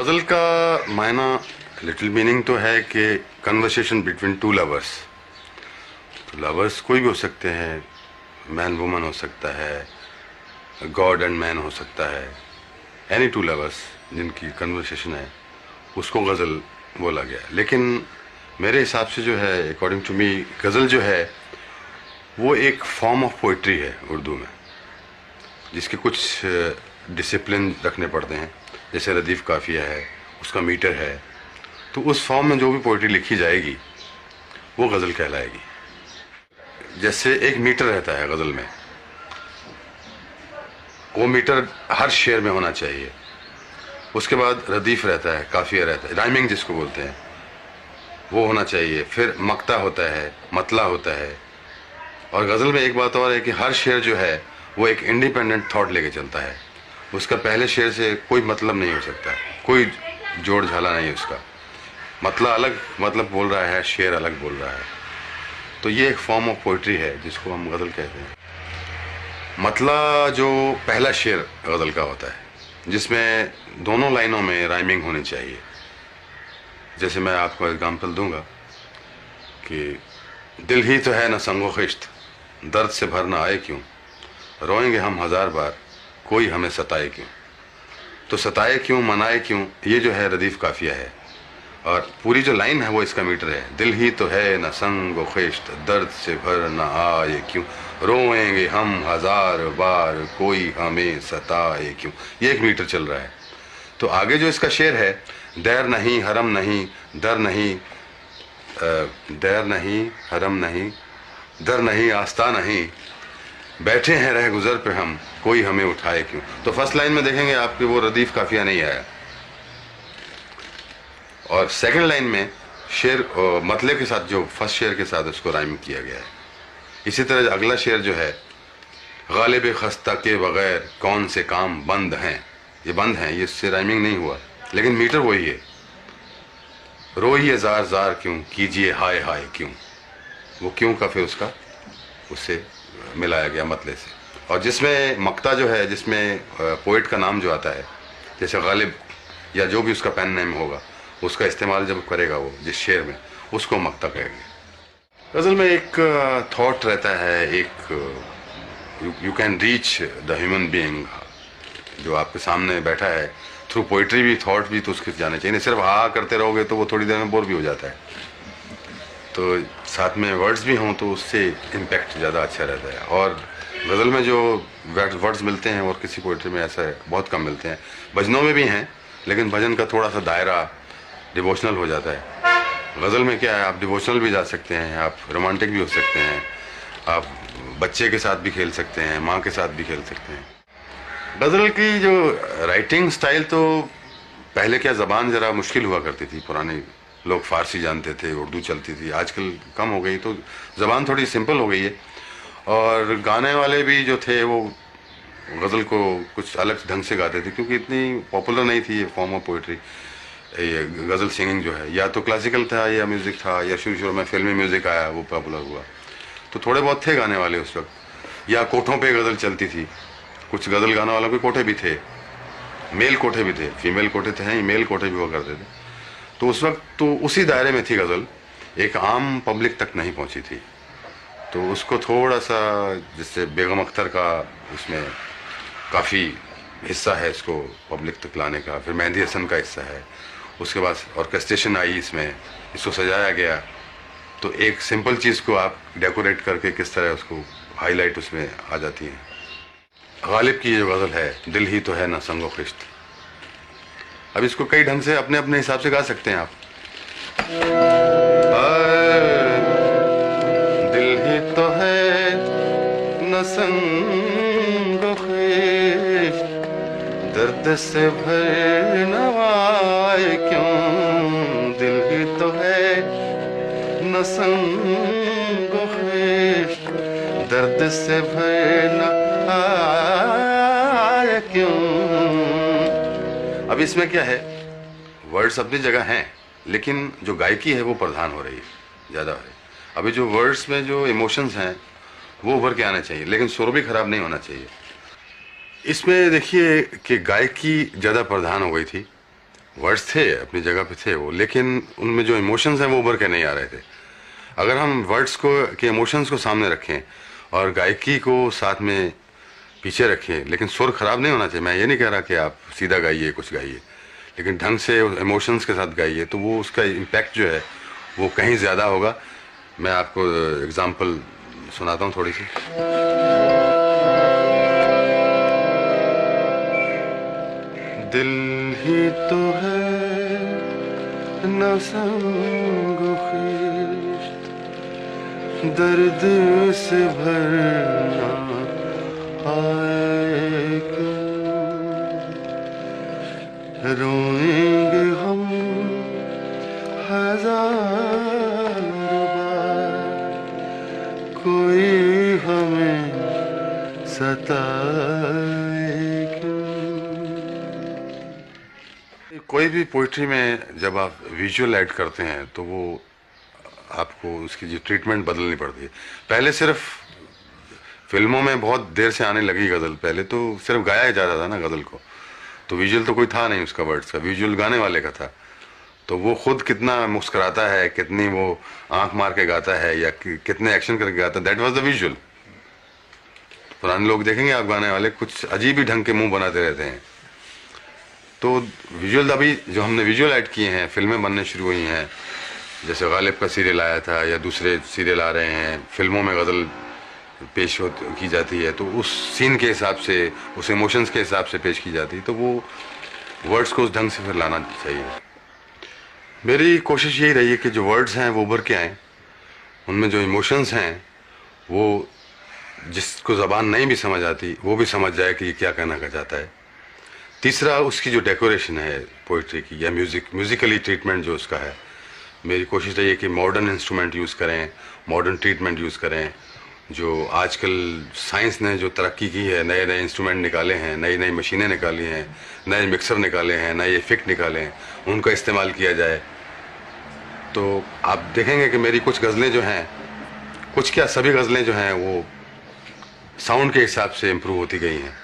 गज़ल का मायना little meaning तो है कि कन्वर्सेशन बिटवीन टू लवर्स। तो लवर्स कोई भी हो सकते हैं, मैन वुमन हो सकता है, गॉड एंड मैन हो सकता है, एनी टू लवर्स जिनकी कन्वर्सेशन है उसको गज़ल बोला गया। लेकिन मेरे हिसाब से जो है, अकॉर्डिंग टू मी, गज़ल जो है वो एक फॉर्म ऑफ पोइट्री है उर्दू में, जिसके कुछ डिसिप्लिन रखने पड़ते हैं। जैसे रदीफ़ काफ़िया है, उसका मीटर है, तो उस फॉर्म में जो भी पोइट्री लिखी जाएगी वो गज़ल कहलाएगी। जैसे एक मीटर रहता है गज़ल में, वो मीटर हर शेर में होना चाहिए। उसके बाद रदीफ़ रहता है, काफ़िया रहता है, राइमिंग जिसको बोलते हैं, वो होना चाहिए। फिर मक्ता होता है, मतला होता है। और गज़ल में एक बात और है कि हर शेर जो है वो एक इंडिपेंडेंट थॉट लेके चलता है। उसका पहले शेर से कोई मतलब नहीं हो सकता, कोई जोड़ झाला नहीं उसका। मतला अलग मतलब बोल रहा है, शेर अलग बोल रहा है। तो ये एक फॉर्म ऑफ पोइट्री है जिसको हम गज़ल कहते हैं। मतला जो पहला शेर गज़ल का होता है, जिसमें दोनों लाइनों में राइमिंग होनी चाहिए। जैसे मैं आपको एग्जाम्पल दूंगा कि दिल ही तो है न संगो खिश्त, दर्द से भर न आए क्यों, रोएंगे हम हजार बार, कोई हमें सताए क्यों। तो सताए क्यों, मनाए क्यों, ये जो है रदीफ़ काफ़िया है। और पूरी जो लाइन है वो इसका मीटर है। दिल ही तो है न संगो खिश्त, दर्द से भर न आए क्यों, रोएंगे हम हजार बार, कोई हमें सताए क्यों। ये एक मीटर चल रहा है। तो आगे जो इसका शेर है, दैर नहीं हरम नहीं, दर नहीं, दैर नहीं हरम नहीं, दर नहीं आस्था नहीं, बैठे हैं रह गुजर पे हम, कोई हमें उठाए क्यों। तो फर्स्ट लाइन में देखेंगे आपके वो रदीफ़ काफ़िया नहीं आया। और सेकंड लाइन में शेर मतले के साथ, जो फर्स्ट शेर के साथ उसको राइम किया गया है। इसी तरह अगला शेर जो है, गालिब खस्ता के बगैर कौन से काम बंद हैं, ये बंद हैं, ये इससे राइमिंग नहीं हुआ लेकिन मीटर वही है। रोइए जार जार क्यों, कीजिए हाय हाय क्यों, वो क्यों का फिर उसका उससे मिलाया गया मतले से। और जिसमें मक्ता जो है, जिसमें पोइट का नाम जो आता है, जैसे गालिब या जो भी उसका पेन नेम होगा, उसका इस्तेमाल जब करेगा वो जिस शेर में, उसको मक्ता कहेंगे। गज़ल में एक थॉट रहता है, एक you can reach the human being जो आपके सामने बैठा है। थ्रू पोइट्री भी थॉट भी तो उसके जाने चाहिए। सिर्फ हाँ करते रहोगे तो वो थोड़ी देर में बोर भी हो जाता है। तो साथ में वर्ड्स भी हों तो उससे इम्पैक्ट ज़्यादा अच्छा रहता है। और गज़ल में जो वर्ड्स मिलते हैं और किसी पोइट्री में ऐसा बहुत कम मिलते हैं। भजनों में भी हैं, लेकिन भजन का थोड़ा सा दायरा डिवोशनल हो जाता है। गज़ल में क्या है, आप डिवोशनल भी जा सकते हैं, आप रोमांटिक भी हो सकते हैं, आप बच्चे के साथ भी खेल सकते हैं, माँ के साथ भी खेल सकते हैं। गज़ल की जो राइटिंग स्टाइल, तो पहले क्या ज़बान ज़रा मुश्किल हुआ करती थी। पुराने लोग फ़ारसी जानते थे, उर्दू चलती थी, आजकल कम हो गई, तो ज़बान थोड़ी सिंपल हो गई है। और गाने वाले भी जो थे वो गज़ल को कुछ अलग ढंग से गाते थे, क्योंकि इतनी पॉपुलर नहीं थी ये फॉर्म ऑफ पोइट्री। ये गज़ल सिंगिंग जो है, या तो क्लासिकल था या म्यूज़िक था, या शुरू शुरू में फिल्मी म्यूज़िक आया, वो पॉपुलर हुआ। तो थोड़े बहुत थे गाने वाले उस वक्त। या कोठों पे गज़ल चलती थी, कुछ गज़ल गाने वालों के कोठे भी थे, मेल कोठे भी थे, फीमेल कोठे थे, हैं मेल कोठे भी हुआ करते थे। तो उस वक्त तो उसी दायरे में थी गज़ल, एक आम पब्लिक तक नहीं पहुंची थी। तो उसको थोड़ा सा, जैसे बेगम अख्तर का उसमें काफ़ी हिस्सा है इसको पब्लिक तक लाने का, फिर मेहंदी हसन का हिस्सा है, उसके बाद ऑर्केस्ट्रेशन आई, इसमें इसको सजाया गया। तो एक सिंपल चीज़ को आप डेकोरेट करके किस तरह उसको हाईलाइट उसमें आ जाती है। गालिब की जो गज़ल है, दिल ही तो है न संगो खिश्त, अब इसको कई ढंग से अपने अपने हिसाब से गा सकते हैं आप। दिल ही तो है न संगो खिश्त, दर्द से भर न आए क्यों, दिल ही तो है न संगो खिश्त, दर्द से भर न आए क्यों। अब इसमें क्या है, वर्ड्स अपनी जगह हैं, लेकिन जो गायकी है वो प्रधान हो रही है, ज़्यादा है। अभी जो वर्ड्स में जो इमोशंस हैं वो उभर के आना चाहिए, लेकिन सुर भी खराब नहीं होना चाहिए। इसमें देखिए कि गायकी ज़्यादा प्रधान हो गई थी वर्ड्स थे अपनी जगह पे थे वो, लेकिन उनमें जो इमोशंस हैं वो उभर के नहीं आ रहे थे। अगर हम वर्ड्स को के इमोशंस को सामने रखें और गायकी को साथ में पीछे रखें, लेकिन सुर खराब नहीं होना चाहिए। मैं ये नहीं कह रहा कि आप सीधा गाइए कुछ गाइए, लेकिन ढंग से इमोशंस के साथ गाइए, तो वो उसका इम्पैक्ट जो है वो कहीं ज़्यादा होगा। मैं आपको एग्जांपल सुनाता हूँ थोड़ी सी। दिल ही तो है न संग खिश्त, दर्द से भरना आए क्यों, रोएंगे हम हजार बार, कोई हमें सताए क्यों। कोई भी पोइट्री में जब आप विजुअल ऐड करते हैं तो वो आपको उसकी जो ट्रीटमेंट बदलनी पड़ती है। पहले सिर्फ फिल्मों में बहुत देर से आने लगी गज़ल, पहले तो सिर्फ गाया ही जाता था ना गज़ल को, तो विजुअल तो कोई था नहीं उसका, वर्ड्स का, विजुअल गाने वाले का था। तो वो खुद कितना मुस्कुराता है, कितनी वो आंख मार के गाता है या कितने एक्शन करके गाता है, दैट वाज द विजुअल। पुराने लोग देखेंगे आप गाने वाले कुछ अजीब ही ढंग के मुंह बनाते रहते हैं। तो विजुअल अभी जो हमने विजुअल ऐड किए हैं, फिल्में बनने शुरू हुई हैं, जैसे गालिब का सीरियल आया था या दूसरे सीरियल आ रहे हैं, फिल्मों में गज़ल पेश की जाती है, तो उस सीन के हिसाब से, उस इमोशंस के हिसाब से पेश की जाती है, तो वो वर्ड्स को उस ढंग से फिर लाना चाहिए। मेरी कोशिश यही रही है कि जो वर्ड्स हैं वो उभर के आएँ, उनमें जो इमोशंस हैं वो जिसको ज़बान नहीं भी समझ आती वो भी समझ जाए कि ये क्या कहना चाहता है। तीसरा, उसकी जो डेकोरेशन है पोइट्री की या म्यूज़िकली ट्रीटमेंट जो उसका है, मेरी कोशिश रही है कि मॉडर्न इंस्ट्रूमेंट यूज़ करें, मॉडर्न ट्रीटमेंट यूज़ करें। जो आजकल साइंस ने जो तरक्की की है, नए नए इंस्ट्रूमेंट निकाले हैं, नई नई मशीनें निकाली हैं, नए मिक्सर निकाले हैं, नए इफेक्ट निकाले हैं, उनका इस्तेमाल किया जाए। तो आप देखेंगे कि मेरी कुछ गज़लें जो हैं, कुछ क्या सभी गज़लें जो हैं वो साउंड के हिसाब से इम्प्रूव होती गई हैं।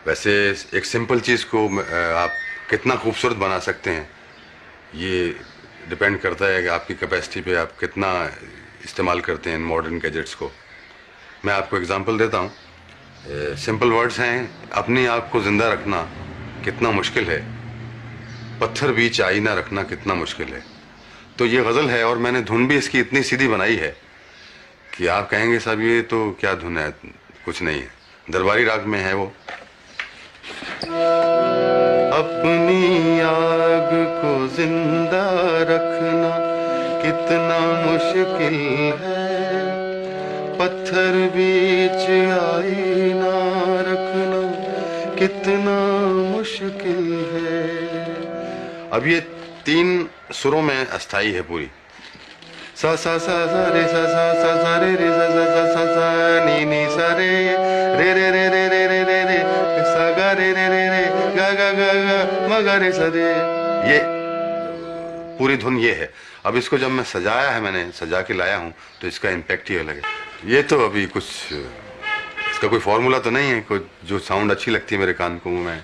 वैसे एक सिंपल चीज़ को आप कितना खूबसूरत बना सकते हैं ये डिपेंड करता है कि आपकी कैपेसिटी पे आप कितना इस्तेमाल करते हैं इन मॉडर्न गैजेट्स को। मैं आपको एग्जांपल देता हूँ। सिंपल वर्ड्स हैं, अपनी आँख को ज़िंदा रखना कितना मुश्किल है, पत्थर बीच आईना रखना कितना मुश्किल है। तो ये गज़ल है और मैंने धुन भी इसकी इतनी सीधी बनाई है कि आप कहेंगे साहब ये तो क्या धुन है, कुछ नहीं है, दरबारी राग में है वो। अपनी आग को जिंदा रखना कितना मुश्किल है, पत्थर बीच आईना रखना कितना मुश्किल है। अब ये 3 सुरों में अस्थाई है पूरी, सा सा सा सा रे सा सा सा सा रे रे सा सा सा सा सा नी नी सा रे रे रे रे रे रे रे रे रे सा गा रे रे रे रे गा गा गा गा म गा रे सा रे। ये पूरी धुन ये है। अब इसको जब मैं सजाया है, मैंने सजा के लाया हूँ, तो इसका इम्पैक्ट ही अलग है। ये तो अभी कुछ इसका कोई फॉर्मूला तो नहीं है, कोई जो साउंड अच्छी लगती है मेरे कान को मैं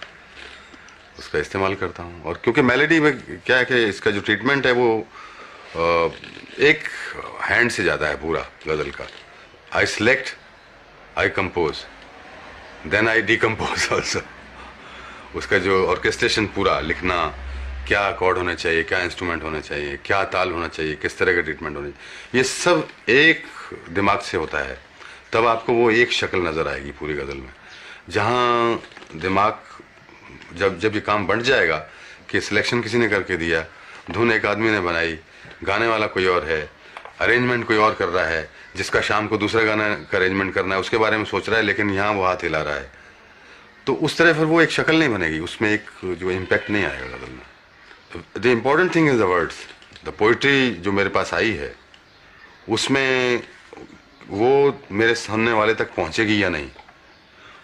उसका इस्तेमाल करता हूँ। और क्योंकि मेलोडी में क्या है कि इसका जो ट्रीटमेंट है वो एक हैंड से जाता है पूरा गज़ल का। I select, I compose, then I decompose also. उसका जो ऑर्केस्ट्रेशन पूरा लिखना, क्या अकॉर्ड होने चाहिए, क्या इंस्ट्रूमेंट होने चाहिए, क्या ताल होना चाहिए, किस तरह का ट्रीटमेंट होना चाहिए, ये सब एक दिमाग से होता है। तब आपको वो एक शक्ल नज़र आएगी पूरी गज़ल में। जहाँ दिमाग जब ये काम बन जाएगा कि सिलेक्शन किसी ने करके दिया, धुन एक आदमी ने बनाई, गाने वाला कोई और है, अरेंजमेंट कोई और कर रहा है, जिसका शाम को दूसरा गाना का अरेंजमेंट करना है उसके बारे में सोच रहा है, लेकिन यहाँ वो हाथ हिला रहा है, तो उस तरह फिर वो एक शक्ल नहीं बनेगी, उसमें एक जो इम्पैक्ट नहीं आएगा गज़ल में। The important thing is the words. The poetry जो मेरे पास आई है उसमें वो मेरे सुनने वाले तक पहुँचेगी या नहीं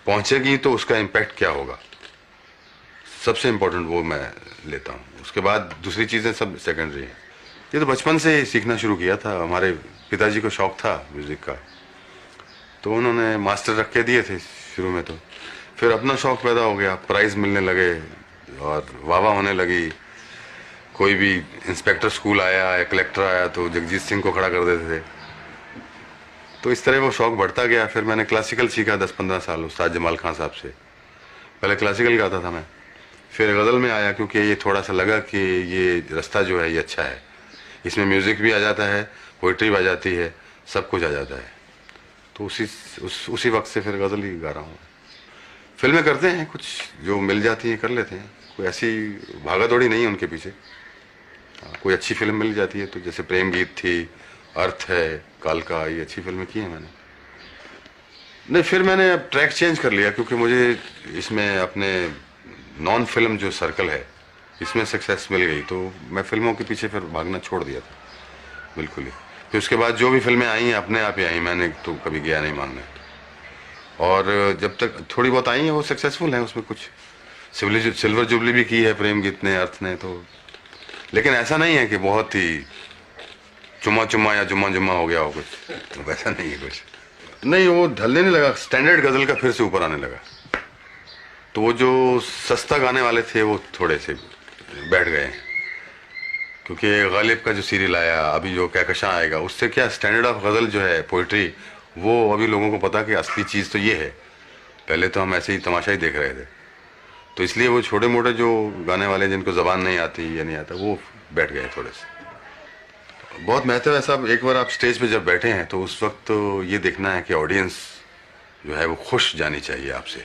पहुँचेगी, तो उसका इम्पैक्ट क्या होगा, सबसे इम्पोर्टेंट वो मैं लेता हूँ। उसके बाद दूसरी चीज़ें सब सेकेंडरी हैं। ये तो बचपन से ही सीखना शुरू किया था। हमारे पिताजी को शौक़ था म्यूज़िक का, तो उन्होंने मास्टर रख के दिए थे शुरू में, तो फिर अपना शौक़ पैदा हो गया, प्राइज़ मिलने लगे और वाह वाह होने लगी। कोई भी इंस्पेक्टर स्कूल आया या कलेक्टर आया तो जगजीत सिंह को खड़ा कर देते थे। तो इस तरह वो शौक़ बढ़ता गया। फिर मैंने क्लासिकल सीखा 10-15 साल उस्ताद जमाल खान साहब से। पहले क्लासिकल गाता था मैं, फिर गज़ल में आया क्योंकि ये थोड़ा सा लगा कि ये रास्ता जो है ये अच्छा है, इसमें म्यूज़िक भी आ जाता है, पोइट्री भी आ जाती है, सब कुछ आ जाता है। तो उसी वक्त से फिर गज़ल ही गा रहा हूँ। फिल्में करते हैं, कुछ जो मिल जाती हैं कर लेते हैं, कोई ऐसी भागा दौड़ी नहीं है उनके पीछे। कोई अच्छी फिल्म मिल जाती है तो जैसे प्रेम गीत थी, अर्थ है, कालका, ये अच्छी फिल्में की हैं मैंने। नहीं, फिर मैंने अब ट्रैक चेंज कर लिया क्योंकि मुझे इसमें अपने नॉन फिल्म जो सर्कल है इसमें सक्सेस मिल गई, तो मैं फिल्मों के पीछे फिर भागना छोड़ दिया था बिल्कुल ही। फिर उसके बाद जो भी फिल्में आई हैं अपने आप ही आई, मैंने तो कभी गया नहीं मानने। और जब तक थोड़ी बहुत आई हैं वो सक्सेसफुल हैं, उसमें कुछ सिल्वर जुबली भी की है प्रेम गीत ने, अर्थ ने। तो लेकिन ऐसा नहीं है कि बहुत ही चुम्मा चुम्मा या जुम्मा जुम्मा हो गया हो कुछ, तो वैसा नहीं है कुछ। नहीं, वो ढलने नहीं लगा, स्टैंडर्ड गज़ल का फिर से ऊपर आने लगा। तो वो जो सस्ता गाने वाले थे वो थोड़े से बैठ गए हैं क्योंकि गालिब का जो सीरियल आया, अभी जो कहकशां आएगा, उससे क्या स्टैंडर्ड ऑफ गज़ल जो है पोइट्री, वो अभी लोगों को पता कि असली चीज़ तो ये है। पहले तो हम ऐसे ही तमाशा ही देख रहे थे, तो इसलिए वो छोटे मोटे जो गाने वाले जिनको ज़बान नहीं आती या नहीं आता वो बैठ गए थोड़े से। बहुत महत्व है साहब, एक बार आप स्टेज पे जब बैठे हैं तो उस वक्त तो ये देखना है कि ऑडियंस जो है वो खुश जानी चाहिए आपसे।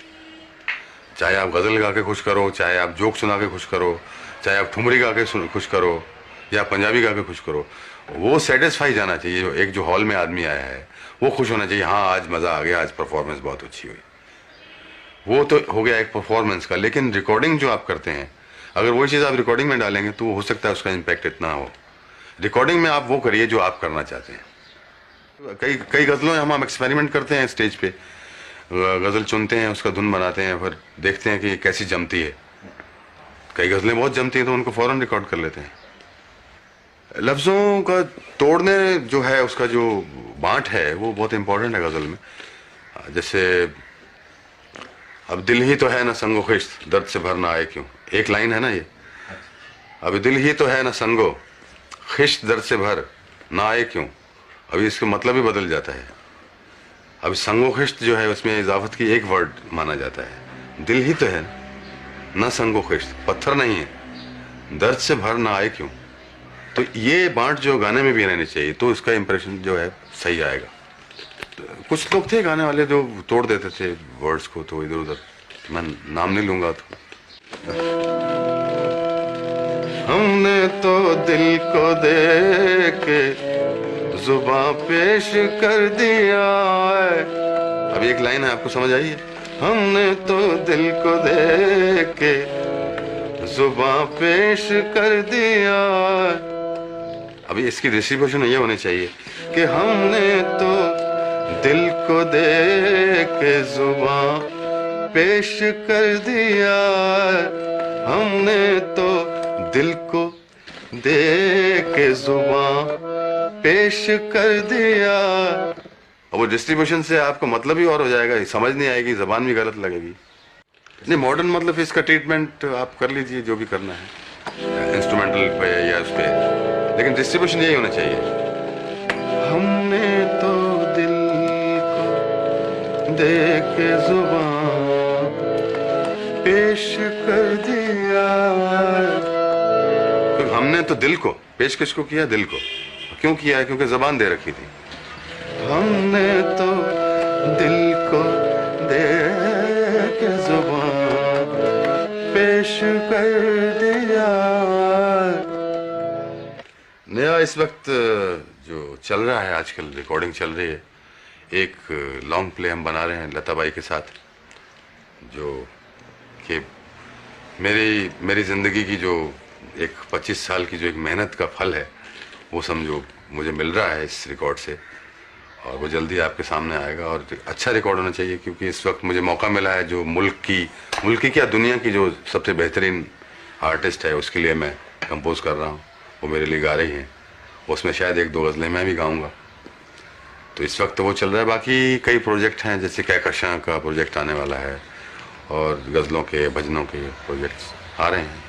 चाहे आप गज़ल गा के खुश करो, चाहे आप जोक सुना के खुश करो, चाहे आप ठुमरी गा के खुश करो या पंजाबी गा के खुश करो, वो सेटिस्फाई जाना चाहिए। एक जो हॉल में आदमी आया है वो खुश होना चाहिए, हाँ आज मज़ा आ गया, आज परफॉर्मेंस बहुत अच्छी हुई। वो तो हो गया एक परफॉर्मेंस का। लेकिन रिकॉर्डिंग जो आप करते हैं, अगर वही चीज़ आप रिकॉर्डिंग में डालेंगे तो हो सकता है उसका इम्पैक्ट इतना हो। रिकॉर्डिंग में आप वो करिए जो आप करना चाहते हैं। कई गज़लों में हम एक्सपेरिमेंट करते हैं, स्टेज पे गज़ल चुनते हैं, उसका धुन बनाते हैं, फिर देखते हैं कि कैसी जमती है। कई गज़लें बहुत जमती हैं तो उनको फ़ौरन रिकॉर्ड कर लेते हैं। लफ्ज़ों का तोड़ने जो है, उसका जो बाँट है वो बहुत इम्पोर्टेंट है गज़ल में। जैसे अब दिल ही तो है ना संगो खिश्त, दर्द से भर ना आए क्यों, एक लाइन है ना ये। अब दिल ही तो है ना संगो खिश्त, दर्द से भर ना आए क्यों, अभी इसका मतलब ही बदल जाता है। अब संगो खिश्त जो है उसमें इजाफत की एक वर्ड माना जाता है। दिल ही तो है ना संगो खिश्त, पत्थर नहीं है, दर्द से भर ना आए क्यों। तो ये बाँट जो गाने में भी रहनी चाहिए तो इसका इम्प्रेशन जो है सही आएगा। तो कुछ लोग थे गाने वाले जो तोड़ देते थे वर्ड्स को, तो इधर उधर, मैं नाम नहीं लूंगा। तो हमने तो दिल को दे के जुबां पेश कर दिया है। अब एक लाइन है, आपको समझ आई है? हमने तो दिल को दे के जुबां पेश कर दिया। अभी इसकी डिस्ट्रीब्यूशन ये होनी चाहिए कि हमने तो दिल को दे के जुबां पेश कर दिया, हमने तो दिल को दे के जुबां पेश कर दिया। अब वो डिस्ट्रीब्यूशन से आपको मतलब ही और हो जाएगा, समझ नहीं आएगी, जबान भी गलत लगेगी। नहीं, मॉडर्न मतलब इसका ट्रीटमेंट आप कर लीजिए जो भी करना है, इंस्ट्रूमेंटल पे या उस पे, लेकिन डिस्ट्रीब्यूशन यही होना चाहिए। हमने तो दिल को दे के जुबां पेश कर दिया। तो हमने तो दिल को पेश किसको किया? दिल को। क्यों किया है? क्योंकि जबान दे रखी थी। हमने तो दिल को दे के जुबान पेश कर दिया। नया इस वक्त जो चल रहा है, आजकल रिकॉर्डिंग चल रही है, एक लॉन्ग प्ले हम बना रहे हैं लता बाई के साथ, जो कि मेरी ज़िंदगी की जो एक 25 साल की जो एक मेहनत का फल है वो समझो मुझे मिल रहा है इस रिकॉर्ड से, और वो जल्दी आपके सामने आएगा। और अच्छा रिकॉर्ड होना चाहिए क्योंकि इस वक्त मुझे मौका मिला है जो मुल्क की क्या दुनिया की जो सबसे बेहतरीन आर्टिस्ट है उसके लिए मैं कंपोज कर रहा हूँ, वो मेरे लिए गा रही हैं। उसमें शायद एक दो गज़लें मैं भी गाऊँगा, तो इस वक्त वो चल रहा है। बाकी कई प्रोजेक्ट हैं, जैसे कहकशां का प्रोजेक्ट आने वाला है और गज़लों के भजनों के प्रोजेक्ट्स आ रहे हैं।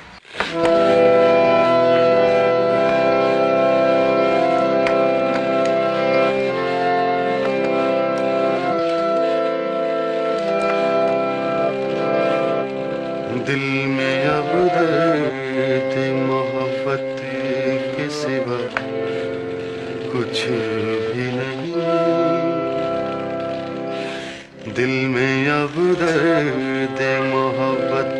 दिल में अब दर्द मोहब्बत के सिवा कुछ भी नहीं, दिल में अब दर्द मोहब्बत